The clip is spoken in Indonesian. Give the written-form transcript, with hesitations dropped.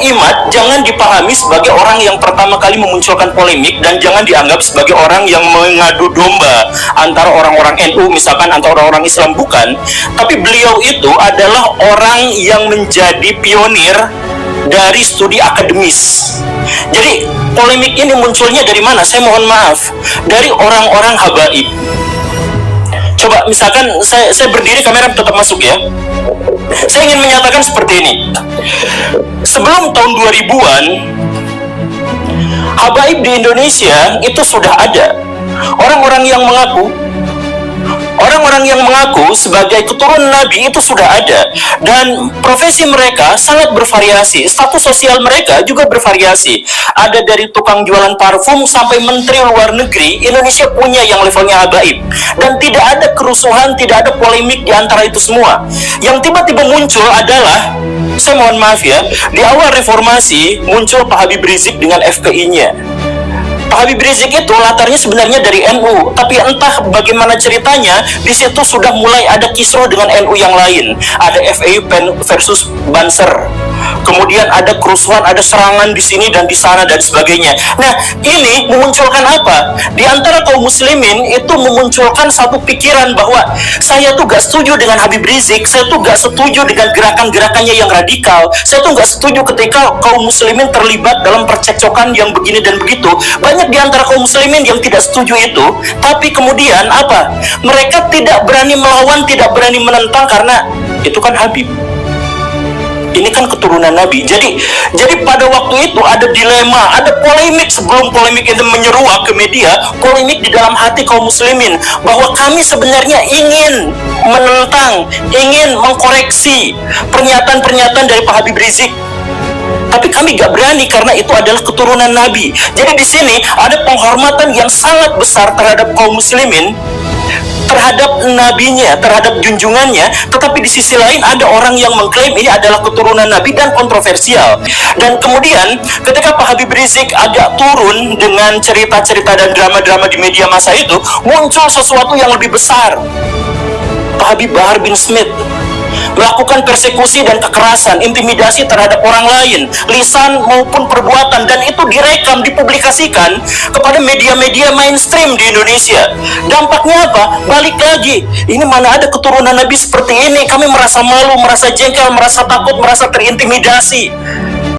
Imat jangan dipahami sebagai orang yang pertama kali memunculkan polemik, dan jangan dianggap sebagai orang yang mengadu domba antara orang-orang NU misalkan atau orang-orang Islam, bukan. Tapi beliau itu adalah orang yang menjadi pionir dari studi akademis. Jadi polemik ini munculnya dari mana? Saya mohon maaf, dari orang-orang habaib. Coba misalkan saya berdiri, kamera tetap masuk ya. Saya ingin menyatakan seperti ini. Sebelum tahun 2000-an, habaib di Indonesia itu sudah ada. Orang-orang yang mengaku sebagai keturunan Nabi itu sudah ada, dan profesi mereka sangat bervariasi, status sosial mereka juga bervariasi. Ada dari tukang jualan parfum sampai menteri luar negeri. Indonesia punya yang levelnya habaib, dan tidak ada kerusuhan, tidak ada polemik di antara itu semua. Yang tiba-tiba muncul adalah, saya mohon maaf ya, di awal reformasi muncul Pak Habib Rizik dengan FPI-nya. Pak Habib Rizik itu latarnya sebenarnya dari NU, tapi entah bagaimana ceritanya, di situ sudah mulai ada kisruh dengan NU yang lain. Ada FPI versus Banser. Kemudian ada kerusuhan, ada serangan di sini dan di sana dan sebagainya. Nah, ini memunculkan apa? Di antara kaum muslimin itu memunculkan satu pikiran bahwa saya tuh gak setuju dengan Habib Rizik, saya tuh gak setuju dengan gerakan-gerakannya yang radikal, saya tuh gak setuju ketika kaum muslimin terlibat dalam percekcokan yang begini dan begitu. Banyak di antara kaum muslimin yang tidak setuju itu, tapi kemudian apa? Mereka tidak berani melawan, tidak berani menentang karena itu kan Habib. Ini kan keturunan Nabi. Jadi pada waktu itu ada dilema, ada polemik sebelum polemik itu menyeruak ke media, polemik di dalam hati kaum muslimin bahwa kami sebenarnya ingin menentang, ingin mengkoreksi pernyataan-pernyataan dari Pak Habib Rizik. Tapi kami gak berani karena itu adalah keturunan Nabi. Jadi di sini ada penghormatan yang sangat besar terhadap kaum muslimin, terhadap nabinya, terhadap junjungannya. Tetapi di sisi lain ada orang yang mengklaim ini adalah keturunan Nabi dan kontroversial. Dan kemudian ketika Pak Habib Rizik agak turun dengan cerita-cerita dan drama-drama di media massa itu, muncul sesuatu yang lebih besar. Pak Habib Bahar bin Smith melakukan persekusi dan kekerasan, intimidasi terhadap orang lain, lisan maupun perbuatan, dan itu direkam, dipublikasikan kepada media-media mainstream di Indonesia. Dampaknya apa? Balik lagi, ini mana ada keturunan Nabi seperti ini? Kami merasa malu, merasa jengkel, merasa takut, merasa terintimidasi.